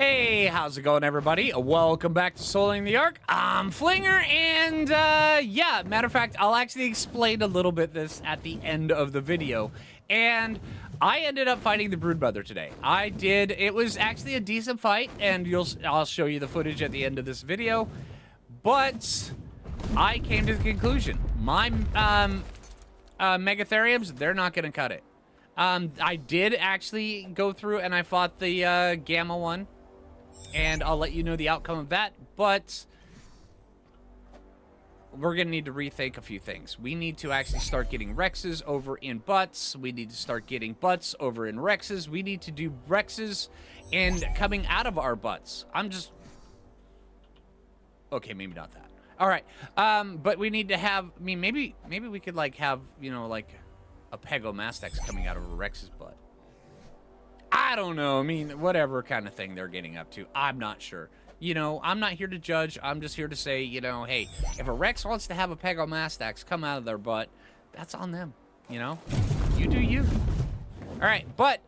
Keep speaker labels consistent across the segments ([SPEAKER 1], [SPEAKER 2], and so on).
[SPEAKER 1] Hey, how's it going, everybody? Welcome back to Soling the Ark. I'm Phlinger, and yeah, matter of fact, I'll actually explain a little bit this at the end of the video. And I ended up fighting the Broodmother today. I did. It was actually a decent fight, and I'll show you the footage at the end of this video. But I came to the conclusion, my Megatheriums, they're not going to cut it. I did actually go through and I fought the Gamma one. And I'll let you know the outcome of that, but we're going to need to rethink a few things. We need to actually start getting Rexes over in butts. We need to start getting butts over in Rexes. We need to do Rexes and coming out of our butts. Okay, maybe not that. All right, but we need to have, I mean, maybe we could, like, have, you know, like, a Pegomastax coming out of a Rex's butt. I don't know. I mean, whatever kind of thing they're getting up to. I'm not sure. You know, I'm not here to judge. I'm just here to say, you know, hey, if a Rex wants to have a Pegomastax come out of their butt, that's on them. You know? You do you. All right, but...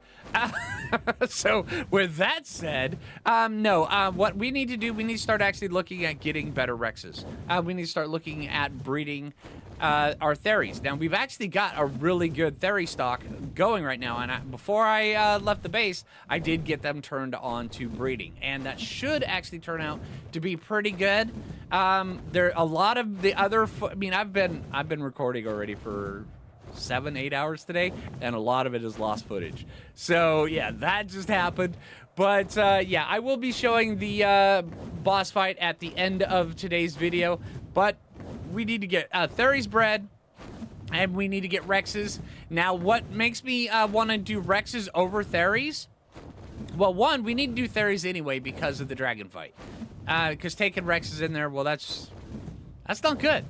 [SPEAKER 1] so, with that said, what we need to do, we need to start actually looking at getting better Rexes. We need to start looking at breeding our Theries. Now, we've actually got a really good Thery stock going right now, and before I left the base, I did get them turned on to breeding, and that should actually turn out to be pretty good. There a lot of the other, I mean, I've been recording already for 7-8 hours today, and a lot of it is lost footage. So yeah, that just happened. But yeah, I will be showing the boss fight at the end of today's video. But we need to get Theries bred, and we need to get Rexes. Now, what makes me want to do Rexes over Theries? Well, one, we need to do Theries anyway because of the dragon fight. Because taking Rexes in there, well, that's not good.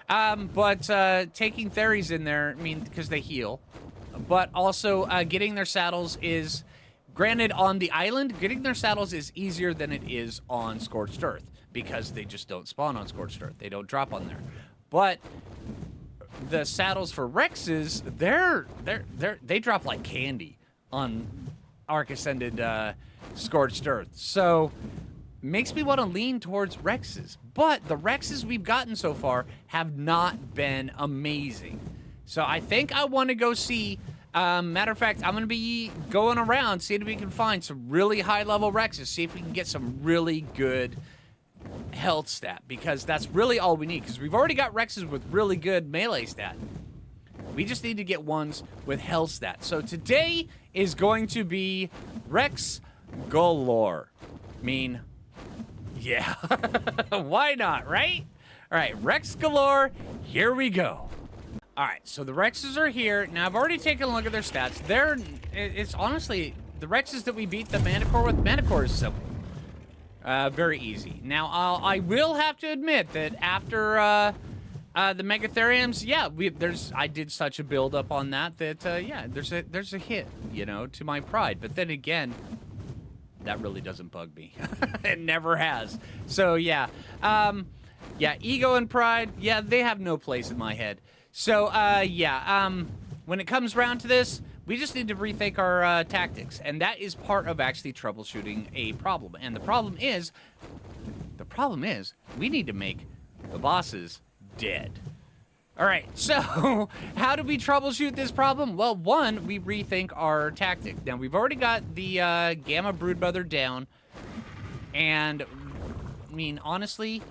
[SPEAKER 1] But taking Theries in there, I mean, because they heal, but also getting their saddles is, granted, on the island, getting their saddles is easier than it is on Scorched Earth, because they just don't spawn on Scorched Earth. They don't drop on there. But the saddles for Rexes, they drop like candy on Ark Ascended Scorched Earth. So makes me want to lean towards Rexes. But the Rexes we've gotten so far have not been amazing. So I think I want to go see, matter of fact, I'm going to be going around, seeing if we can find some really high-level Rexes, see if we can get some really good health stat, because that's really all we need, because we've already got Rexes with really good melee stat. We just need to get ones with health stat. So today is going to be Rex galore. I mean, yeah, why not, right? All right, Rex galore, here we go. All right, so the Rexes are here. Now, I've already taken a look at their stats. It's honestly, the Rexes that we beat the Manticore with, Manticore is simple. Very easy. Now, I will have to admit that after the Megatheriums, yeah, I did such a build up on that yeah, there's a hit, you know, to my pride. But then again, that really doesn't bug me. It never has. So yeah, yeah, ego and pride, yeah, they have no place in my head. So yeah, when it comes around to this, we just need to rethink our tactics, and that is part of actually troubleshooting a problem. And the problem is, we need to make the bosses dead. All right, so how do we troubleshoot this problem? Well, one, we rethink our tactic. Now, we've already got the Gamma Broodmother down, and, I mean, honestly,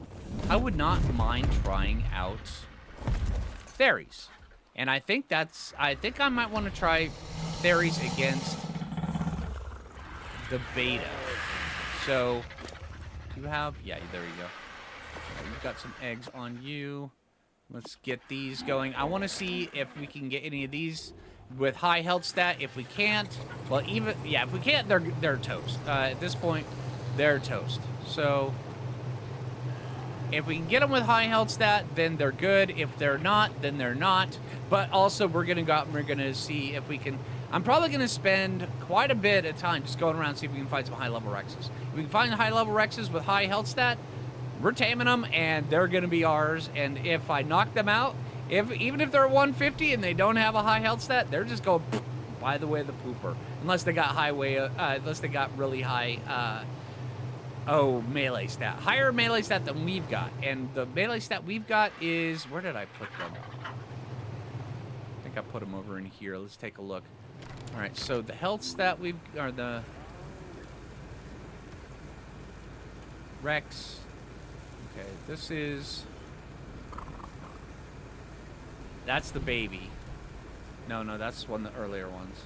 [SPEAKER 1] I would not mind trying out Theries. And I think I might want to try Theries against the beta. So, do you have, yeah, there you go. You've got some eggs on you. Let's get these going. I want to see if we can get any of these with high health stat. If we can't, well, even, yeah, if we can't, they're toast. At this point, they're toast. So, if we can get them with high health stat, then they're good. If they're not, then they're not. But also, we're going to go out and we're going to see if we can... I'm probably going to spend quite a bit of time just going around and see if we can find some high-level Rexes. If we can find high-level Rexes with high health stat, we're taming them, and they're going to be ours. And if I knock them out, even if they're 150 and they don't have a high health stat, they're just going by the way of the pooper. Unless they got really high Oh, melee stat. Higher melee stat than we've got. And the melee stat we've got is... Where did I put them? I think I put them over in here. Let's take a look. All right, so the health stat we've... Or the... Rex. Okay, this is... That's the baby. No, that's one of the earlier ones.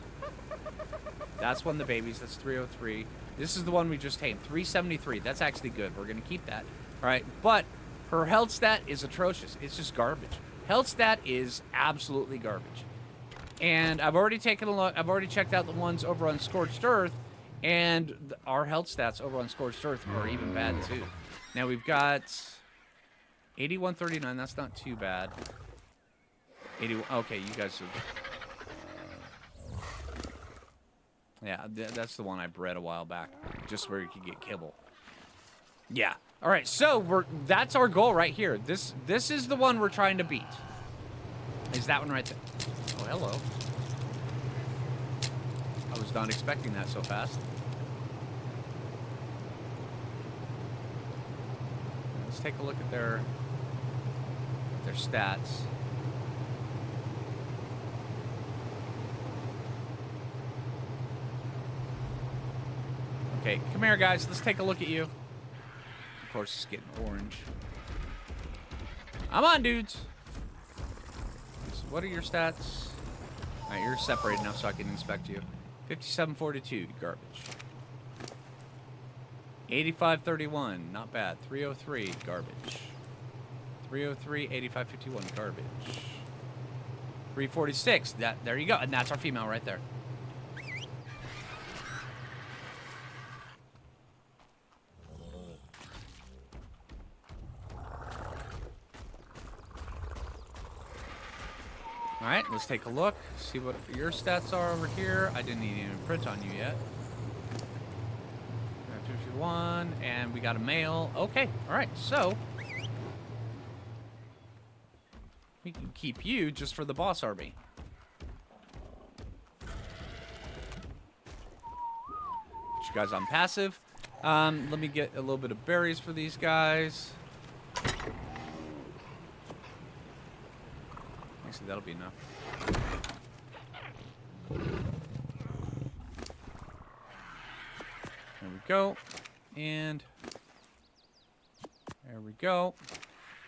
[SPEAKER 1] That's one of the babies. That's 303. This is the one we just tamed. 373. That's actually good. We're going to keep that. All right, but her health stat is atrocious. It's just garbage. Health stat is absolutely garbage. And I've already taken a look. I've already checked out the ones over on Scorched Earth, and our health stats over on Scorched Earth are even bad, too. Now, we've got 8139. That's not too bad. 81. Okay, you guys are... Yeah, that's the one I bred a while back, just where you could get kibble. Yeah. All right, so that's our goal right here. This is the one we're trying to beat. Is that one right there? Oh, hello. I was not expecting that so fast. Let's take a look at their stats. Okay, come here, guys. Let's take a look at you. Of course, it's getting orange. I'm on, dudes. So what are your stats? All right, you're separated enough so I can inspect you. 5742, garbage. 8531, not bad. 303, garbage. 303, 8551, garbage. 346, there you go. And that's our female right there. All right, let's take a look, see what your stats are over here. I didn't even print on you yet. 251, and we got a male. Okay, all right, so we can keep you just for the boss army. Put you guys on passive. Let me get a little bit of berries for these guys. Actually, that'll be enough. There we go. And there we go.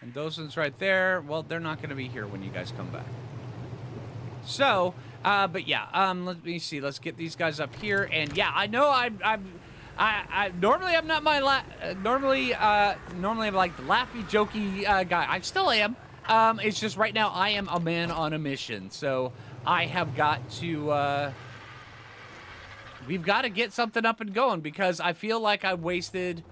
[SPEAKER 1] And those ones right there, well, they're not going to be here when you guys come back. So, but yeah, let me see. Let's get these guys up here. And yeah, I know normally I'm not normally I'm like the laughy, jokey guy. I still am. It's just right now I am a man on a mission, so I have got to, we've got to get something up and going because I feel like I've wasted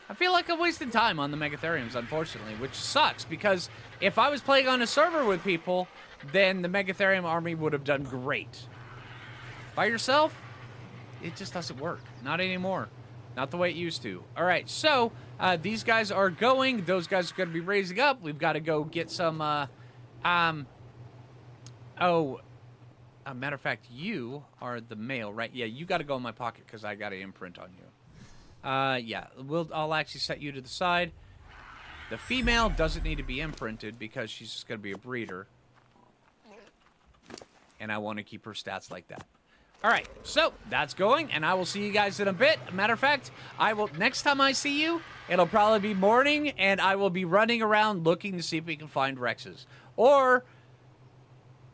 [SPEAKER 1] time on the Megatheriums, unfortunately, which sucks because if I was playing on a server with people, then the Megatherium army would have done great. By yourself, it just doesn't work. Not anymore. Not the way it used to. All right, so these guys are going. Those guys are going to be raising up. We've got to go get some, matter of fact, you are the male, right? Yeah, you got to go in my pocket because I got to imprint on you. Yeah, I'll actually set you to the side. The female doesn't need to be imprinted because she's just going to be a breeder. And I want to keep her stats like that. All right, so that's going, and I will see you guys in a bit. Matter of fact, next time I see you, it'll probably be morning, and I will be running around looking to see if we can find Rexes. Or,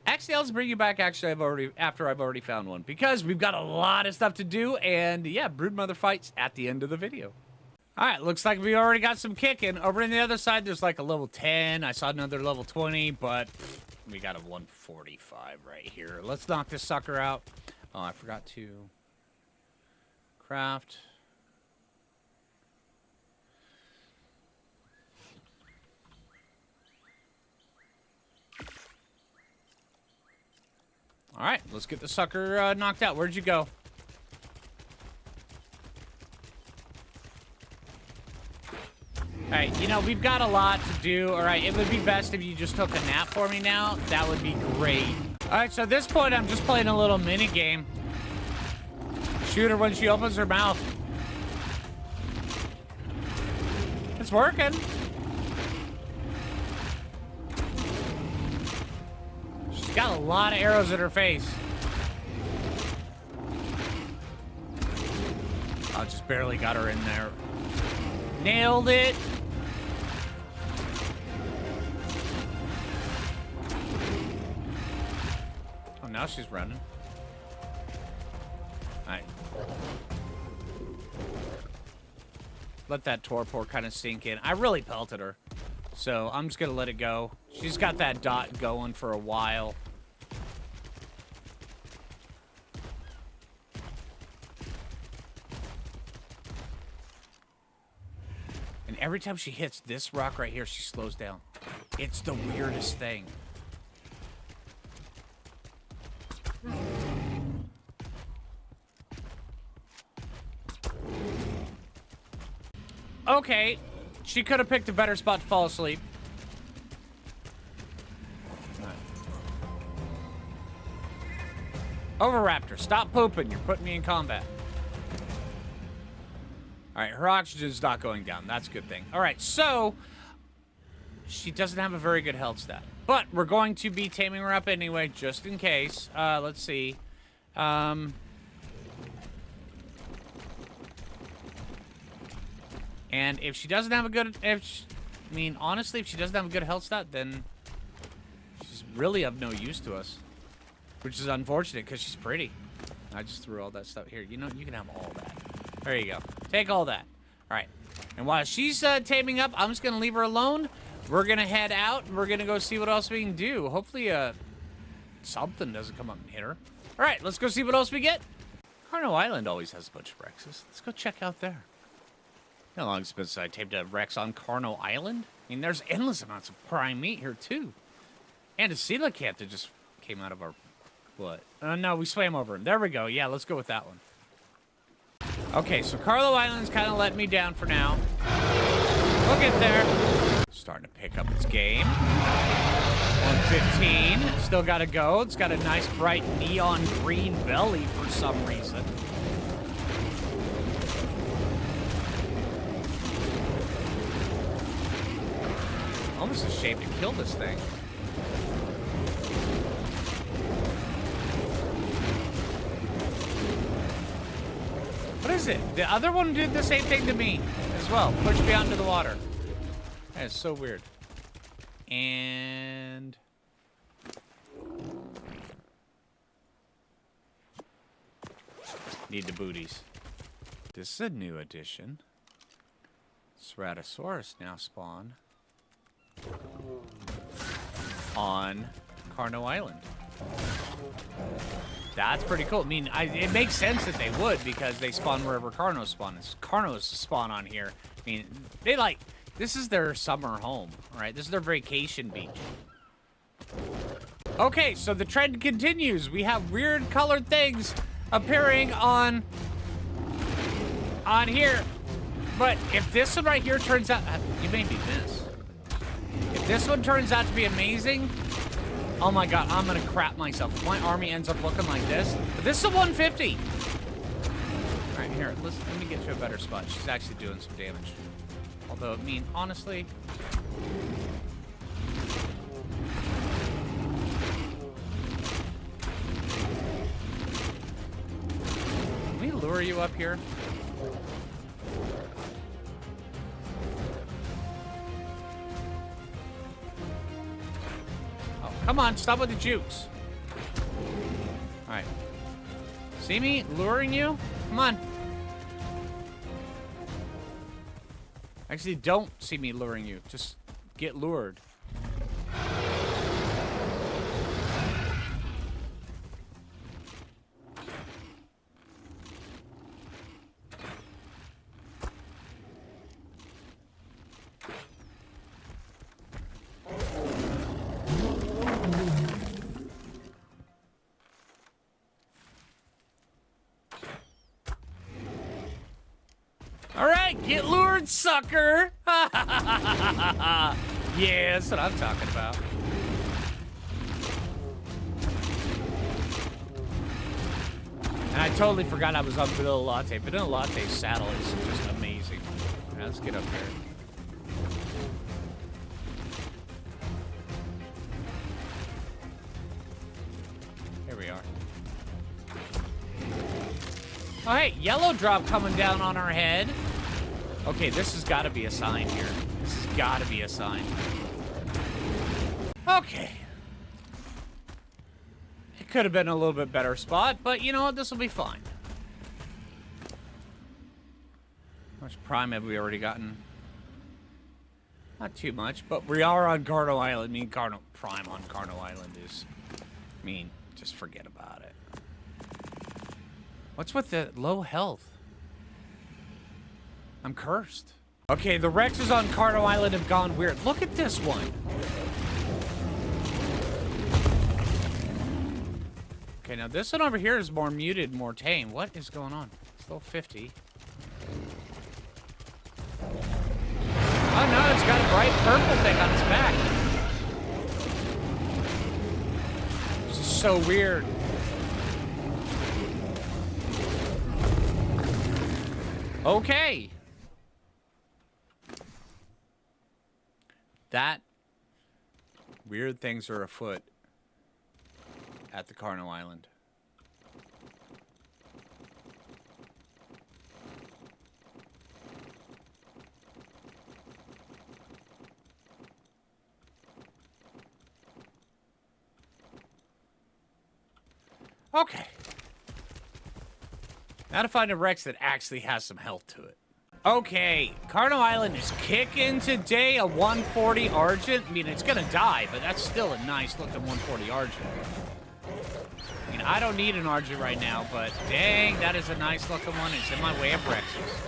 [SPEAKER 1] actually, I'll just bring you back after I've already found one, because we've got a lot of stuff to do, and yeah, Broodmother fights at the end of the video. All right, looks like we already got some kicking. Over on the other side, there's like a level 10. I saw another level 20, but we got a 145 right here. Let's knock this sucker out. Oh, I forgot to craft. All right, let's get the sucker knocked out. Where'd you go? All right, you know, we've got a lot to do. All right, it would be best if you just took a nap for me now. That would be great. All right, so at this point, I'm just playing a little mini game. Shoot her when she opens her mouth. It's working. She's got a lot of arrows in her face. I just barely got her in there. Nailed it. Oh, now she's running. All right. Let that torpor kind of sink in. I really pelted her. So I'm just going to let it go. She's got that dot going for a while. And every time she hits this rock right here, she slows down. It's the weirdest thing. Okay, she could have picked a better spot to fall asleep. Overraptor, stop pooping. You're putting me in combat. All right, her oxygen's not going down. That's a good thing. All right, so she doesn't have a very good health stat. But we're going to be taming her up anyway, just in case. Let's see. And if she doesn't have a good... honestly, if she doesn't have a good health stat, then she's really of no use to us. Which is unfortunate, because she's pretty. I just threw all that stuff here. You know, you can have all that. There you go. Take all that. All right. And while she's taming up, I'm just going to leave her alone. We're going to head out, and we're going to go see what else we can do. Hopefully, something doesn't come up and hit her. All right, let's go see what else we get. Carno Island always has a bunch of Rexes. Let's go check out there. How long it's been since I tamed a Rex on Carno Island? I mean, there's endless amounts of prime meat here, too. And a coelacanth that just came out of our... What? No, we swam over him. There we go. Yeah, let's go with that one. Okay, so Carlo Island's kind of letting me down for now. We'll get there. Starting to pick up its game. 115. Still got to go. It's got a nice, bright neon green belly for some reason. Almost ashamed to kill this thing. What is it? The other one did the same thing to me as well. Pushed me out into the water. That is so weird. And... need the booties. This is a new addition. Ceratosaurus now spawn on Carno Island. That's pretty cool. I mean, it makes sense that they would, because they spawn wherever Carnos spawn. Carnos spawn on here. I mean, they like... this is their summer home, right? This is their vacation beach. Okay, so the trend continues. We have weird colored things appearing on here. But if this one right here turns out... you made me miss. If this one turns out to be amazing... oh my god, I'm gonna crap myself. If my army ends up looking like this. But this is a 150. Alright, here, let me get to a better spot. She's actually doing some damage. Although, I mean, honestly... can we lure you up here? Come on, stop with the jukes. All right. See me luring you? Come on. Actually, don't see me luring you. Just get lured. Get lured, sucker! Yeah, that's what I'm talking about. And I totally forgot I was on Vanilla Latte. Vanilla Latte's saddle is just amazing. Now, let's get up here. Here we are. Oh, hey, yellow drop coming down on our head. Okay, this has got to be a sign here. This has got to be a sign. Okay. It could have been a little bit better spot, but you know what? This will be fine. How much prime have we already gotten? Not too much, but we are on Carno Island. I mean, Carno Prime on Carno Island is... I mean, just forget about it. What's with the low health? I'm cursed. Okay, the Rexes on Carno Island have gone weird. Look at this one. Okay, now this one over here is more muted, more tame. What is going on? Still 50. Oh no, it's got a bright purple thing on its back. This is so weird. Okay. That weird things are afoot at the Carno Island. Okay. Now to find a Rex that actually has some health to it. Okay, Carno Island is kicking today, a 140 Argent. I mean, it's gonna die, but that's still a nice looking 140 Argent. I mean, I don't need an Argent right now, but dang, that is a nice looking one. It's in my way of Rexes.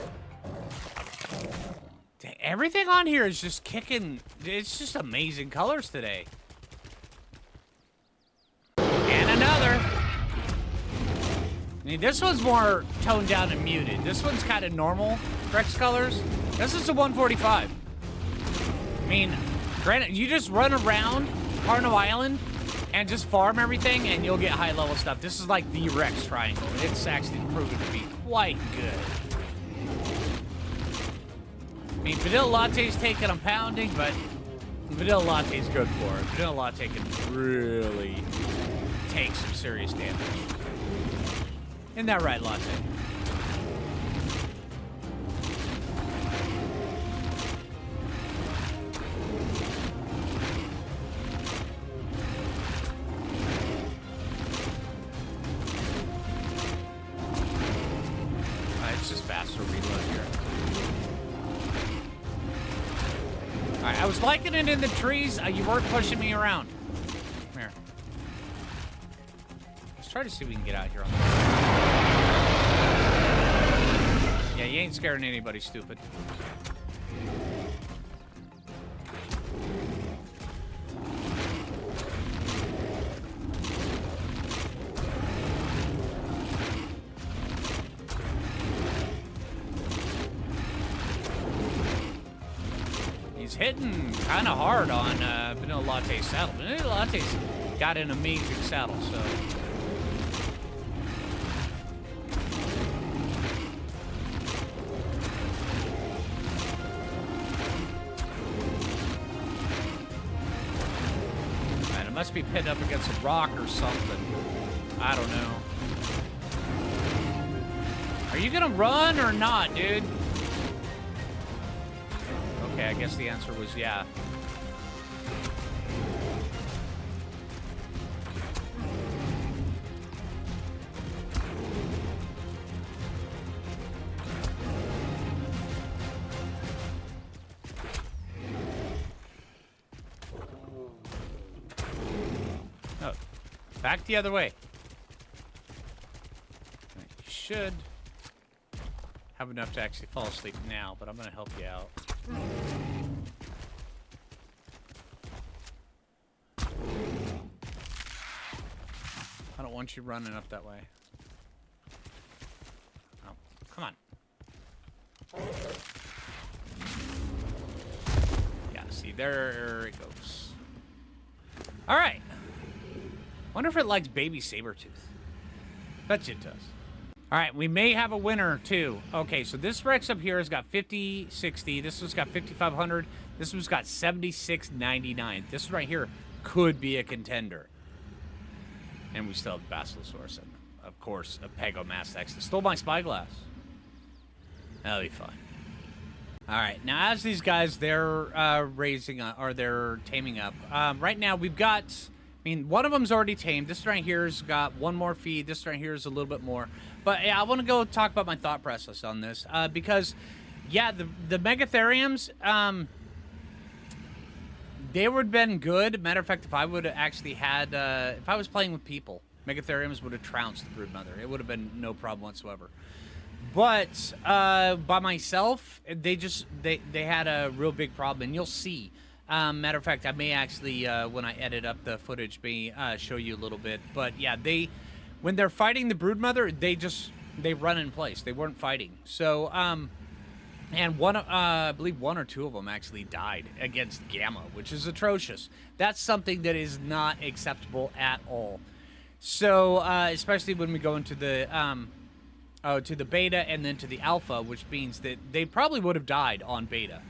[SPEAKER 1] Dang, everything on here is just kicking. It's just amazing colors today. And another. I mean, this one's more toned down and muted. This one's kind of normal Rex colors. This is a 145. I mean, granted, you just run around Carno Island and just farm everything and you'll get high level stuff. This is like the Rex triangle. It's actually proven to be quite good. I mean, vanilla latte's taking a pounding, but vanilla latte's good for it. Vanilla latte can really take some serious damage. Isn't that right, Latte? It's just faster reload here. Alright, I was liking it in the trees. You weren't pushing me around. Come here. Let's try to see if we can get out here on this. Yeah, you ain't scaring anybody, stupid. He's hitting kind of hard on Vanilla Latte's saddle. Vanilla Latte's got an amazing saddle, so... Must be pinned up against a rock or something. I don't know. Are you gonna run or not, dude? Okay, I guess the answer was yeah. Back the other way. You should have enough to actually fall asleep now, but I'm going to help you out. I don't want you running up that way. Oh, come on. Yeah, see, there it goes. All right. Wonder if it likes baby saber tooth. Bet you it does. All right, we may have a winner, too. Okay, so this Rex up here has got 5060. This one's got 5500. This one's got 7699. This one right here could be a contender. And we still have Basilosaurus and, of course, a Pegomastax that stole my spyglass. That'll be fun. All right, now as these guys, they're raising up, or they're taming up. Right now we've got, I mean, one of them's already tamed. This right here's got one more feed. This right here is a little bit more. But yeah, I want to go talk about my thought process on this because, yeah, the Megatheriums, they would have been good. Matter of fact, if I would have actually had, if I was playing with people, Megatheriums would have trounced the Broodmother. It would have been no problem whatsoever. But by myself, they had a real big problem, and you'll see. Matter of fact, I may actually, when I edit up the footage, may show you a little bit. But yeah, when they're fighting the Broodmother, they run in place. They weren't fighting. So, and I believe one or two of them actually died against Gamma, which is atrocious. That's something that is not acceptable at all. So, especially when we go into the to the beta and then to the alpha, which means that they probably would have died on beta,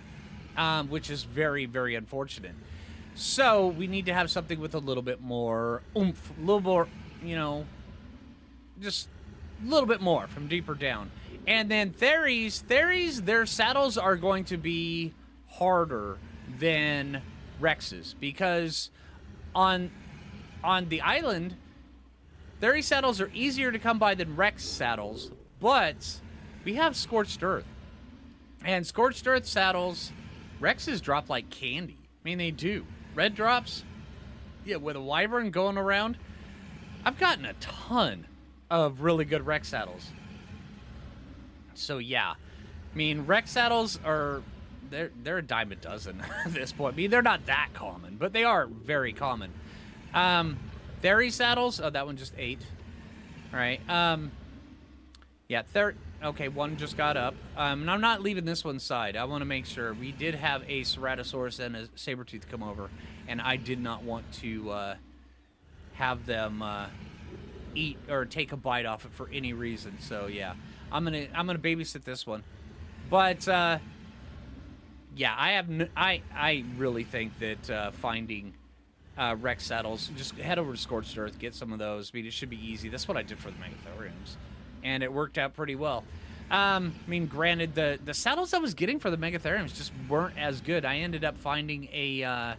[SPEAKER 1] which is very, very unfortunate. So we need to have something with a little bit more oomph, a little more, you know, just a little bit more from deeper down. And then Theries, their saddles are going to be harder than Rex's because on the island, Theris saddles are easier to come by than Rex saddles, but we have Scorched Earth. And Scorched Earth saddles, Rex's drop like candy. I mean, they do. Red drops, yeah, with a Wyvern going around. I've gotten a ton of really good Rex saddles. So, yeah. I mean, Rex saddles are, they're a dime a dozen at this point. I mean, they're not that common, but they are very common. Theory saddles. Oh, that one just ate. All right. Yeah. Okay, one just got up. And I'm not leaving this one's side. I want to make sure. We did have a Ceratosaurus and a Sabertooth come over, and I did not want to have them eat or take a bite off it for any reason. So yeah, I'm gonna babysit this one. But yeah, I really think that finding Rex saddles, just head over to Scorched Earth, get some of those. I mean, it should be easy. That's what I did for the Megatheriums, and it worked out pretty well. I mean, granted, the saddles I was getting for the Megatheriums just weren't as good. I ended up finding a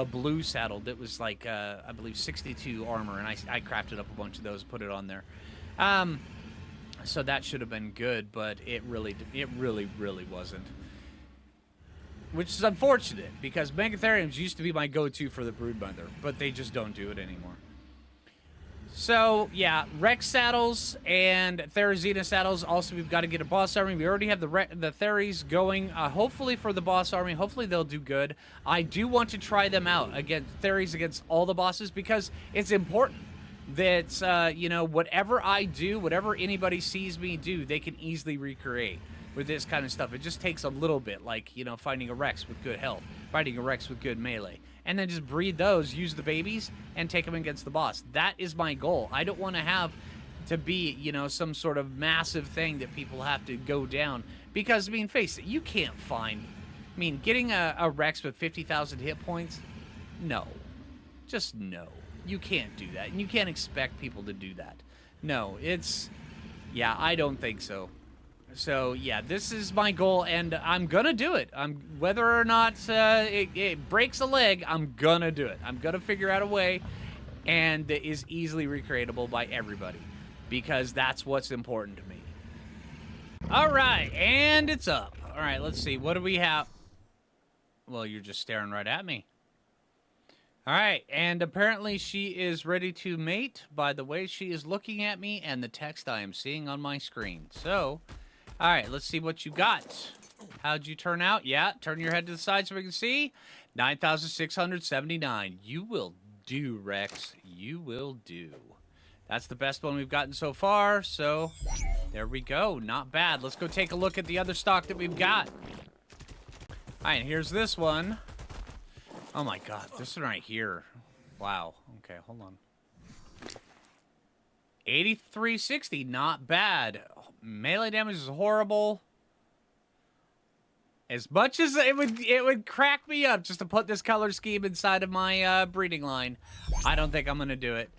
[SPEAKER 1] blue saddle that was like, I believe, 62 armor, and I crafted up a bunch of those, put it on there. So that should have been good, but it really wasn't. Which is unfortunate, because Megatheriums used to be my go-to for the Broodmother, but they just don't do it anymore. So, yeah, Rex saddles and Therizina saddles. Also, we've got to get a boss army. We already have the Theries going, hopefully for the boss army. Hopefully they'll do good. I do want to try them out, Theries against all the bosses, because it's important that, you know, whatever I do, whatever anybody sees me do, they can easily recreate. With this kind of stuff, it just takes a little bit, like, you know, finding a Rex with good health, finding a Rex with good melee, and then just breed those, use the babies, and take them against the boss. That is my goal. I don't want to have to be, you know, some sort of massive thing that people have to go down, because, I mean, face it, you can't find, I mean, getting a Rex with 50,000 hit points, no. Just no. You can't do that, and you can't expect people to do that. No, it's, yeah, I don't think so. So, yeah, this is my goal, and I'm gonna do it. Whether or not it breaks a leg, I'm gonna do it. I'm gonna figure out a way, and that is easily recreatable by everybody, because that's what's important to me. All right, and it's up. All right, let's see. What do we have? Well, you're just staring right at me. All right, and apparently she is ready to mate by the way she is looking at me and the text I am seeing on my screen. So... all right, let's see what you got. How'd you turn out? Yeah, turn your head to the side so we can see. 9,679. You will do, Rex. You will do. That's the best one we've gotten so far, so there we go. Not bad. Let's go take a look at the other stock that we've got. All right, here's this one. Oh, my God. This one right here. Wow. Okay, hold on. 8360, not bad. Melee damage is horrible. As much as it would crack me up just to put this color scheme inside of my breeding line, I don't think I'm gonna do it.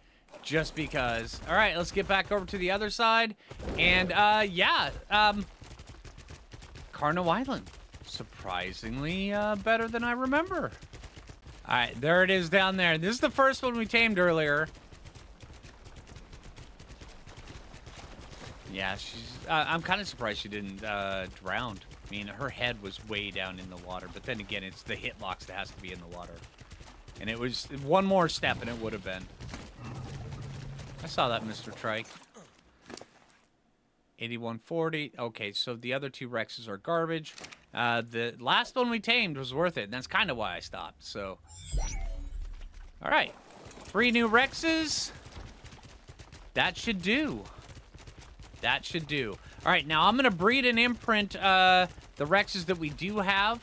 [SPEAKER 1] Just because. All right, let's get back over to the other side, and yeah, Carno Island, surprisingly better than I remember. All right, there it is down there. This is the first one we tamed earlier. Yeah, she's. I'm kind of surprised she didn't drown. I mean, her head was way down in the water, but then again, it's the hitbox that has to be in the water. And it was one more step, and it would have been. I saw that, Mr. Trike. 8140. Okay, so the other two Rexes are garbage. The last one we tamed was worth it, and that's kind of why I stopped. So, all right, 3 new Rexes. That should do. That should do. All right, now I'm going to breed and imprint the Rexes that we do have,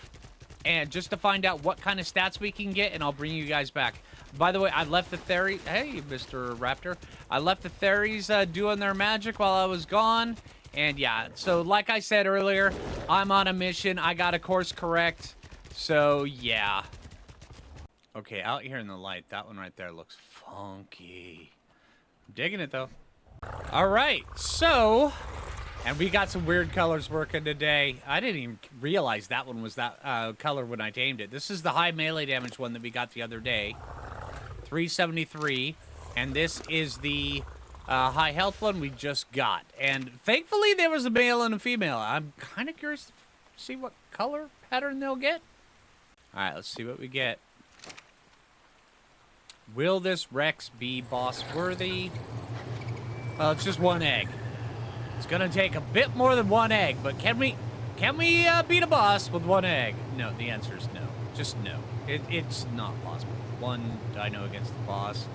[SPEAKER 1] and just to find out what kind of stats we can get, and I'll bring you guys back. By the way, I left the Theory... Hey, Mr. Raptor. I left the Theories doing their magic while I was gone, and yeah, so like I said earlier, I'm on a mission. I got to course correct, so yeah. Okay, out here in the light, that one right there looks funky. I'm digging it, though. All right, so... And we got some weird colors working today. I didn't even realize that one was that color when I tamed it. This is the high melee damage one that we got the other day. 373. And this is the high health one we just got. And thankfully there was a male and a female. I'm kind of curious to see what color pattern they'll get. All right, let's see what we get. Will this Rex be boss worthy? Well, it's just 1 egg. It's gonna take a bit more than 1 egg, but can we beat a boss with 1 egg? No, the answer is no. Just no. It's not possible. 1 dino against the boss.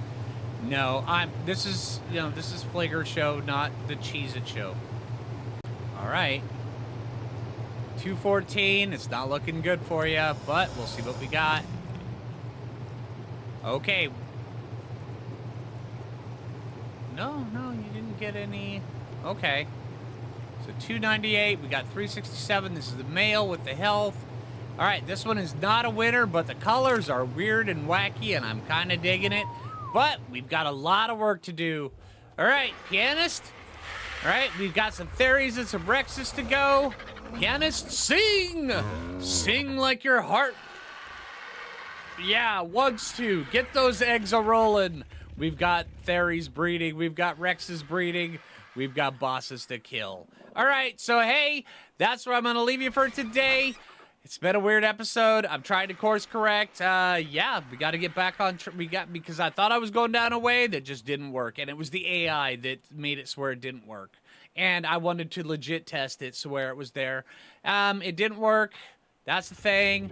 [SPEAKER 1] No, this is Phlinger show, not the Cheez-It show. All right. 214. It's not looking good for you, but we'll see what we got. Okay. No, you didn't get any. Okay. So 298, we got 367. This is the male with the health. All right, this one is not a winner, but the colors are weird and wacky, and I'm kind of digging it. But we've got a lot of work to do. All right, pianist. All right, we've got some Theories and some Rexes to go. Pianist, sing! Sing like your heart. Yeah, wants to. Get those eggs a-rolling. We've got Theories breeding. We've got Rexes breeding. We've got bosses to kill. All right, so hey, that's where I'm going to leave you for today. It's been a weird episode. I'm trying to course correct. Yeah, we got to get back on. Because I thought I was going down a way that just didn't work, and it was the AI that made it swear it didn't work. And I wanted to legit test it, swear it was there. It didn't work. That's the thing.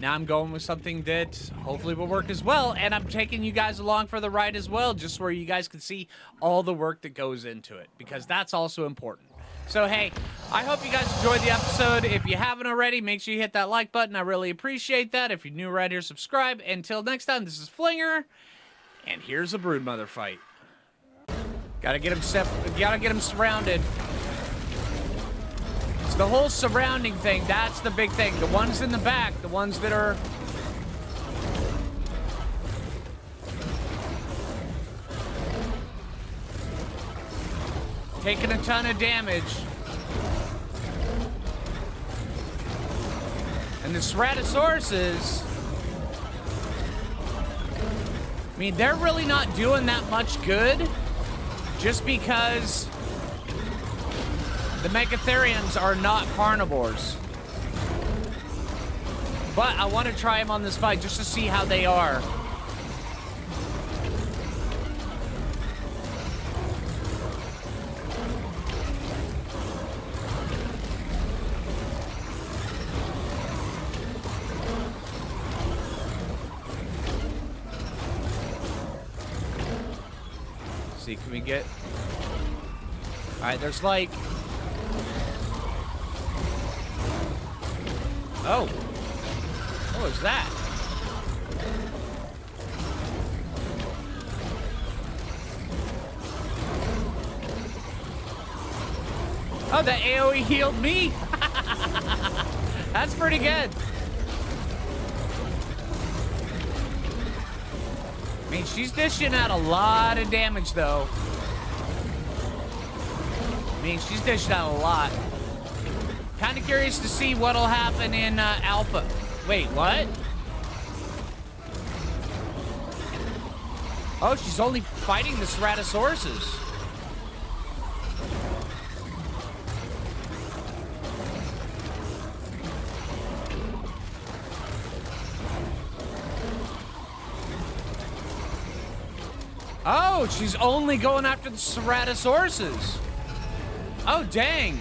[SPEAKER 1] Now I'm going with something that hopefully will work as well, and I'm taking you guys along for the ride as well, just where you guys can see all the work that goes into it, because that's also important. So, hey, I hope you guys enjoyed the episode. If you haven't already, make sure you hit that like button. I really appreciate that. If you're new right here, subscribe. Until next time, this is Phlinger, and here's a Broodmother fight. Gotta get him surrounded. It's the whole surrounding thing. That's the big thing. The ones in the back, the ones that are... taking a ton of damage. And the Ceratosauruses... I mean, they're really not doing that much good. Just because... the Megatherians are not carnivores. But I want to try them on this fight just to see how they are. See, can we get... Alright, there's like... Oh. What was that? Oh, the AoE healed me. That's pretty good. I mean, she's dishing out a lot of damage, though. I mean, she's dishing out a lot. Kind of curious to see what'll happen in Alpha. Wait, what? Oh, she's only fighting the Ceratosauruses. Oh, she's only going after the Ceratosauruses. Oh, dang.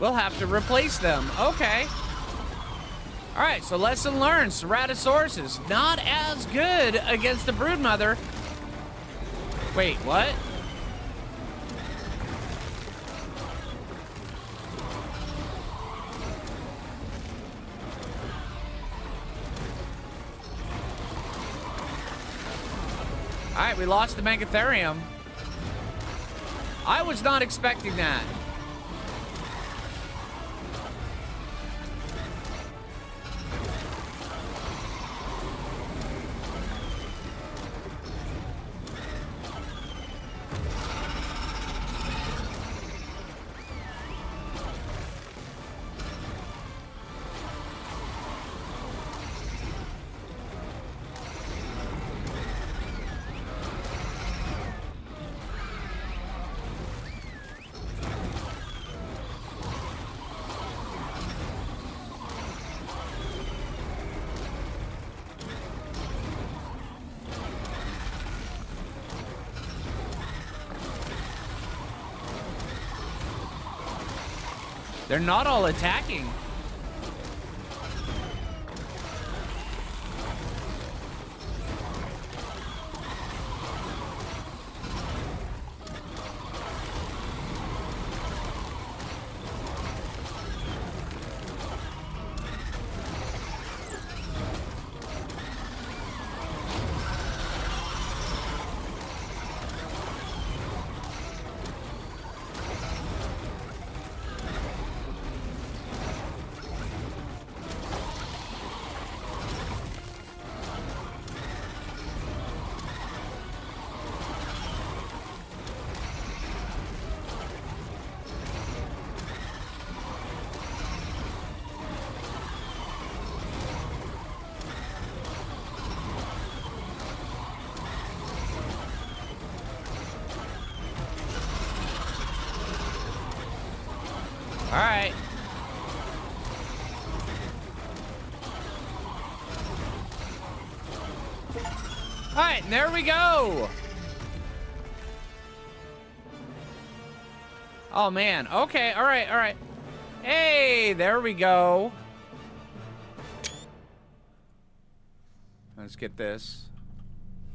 [SPEAKER 1] We'll have to replace them. Okay. All right, so lesson learned. Ceratosauruses, not as good against the Broodmother. Wait, what? All right, we lost the Megatherium. I was not expecting that. They're not all attacking. All right. All right, and there we go. Oh, man. Okay, all right, all right. Hey, there we go. Let's get this.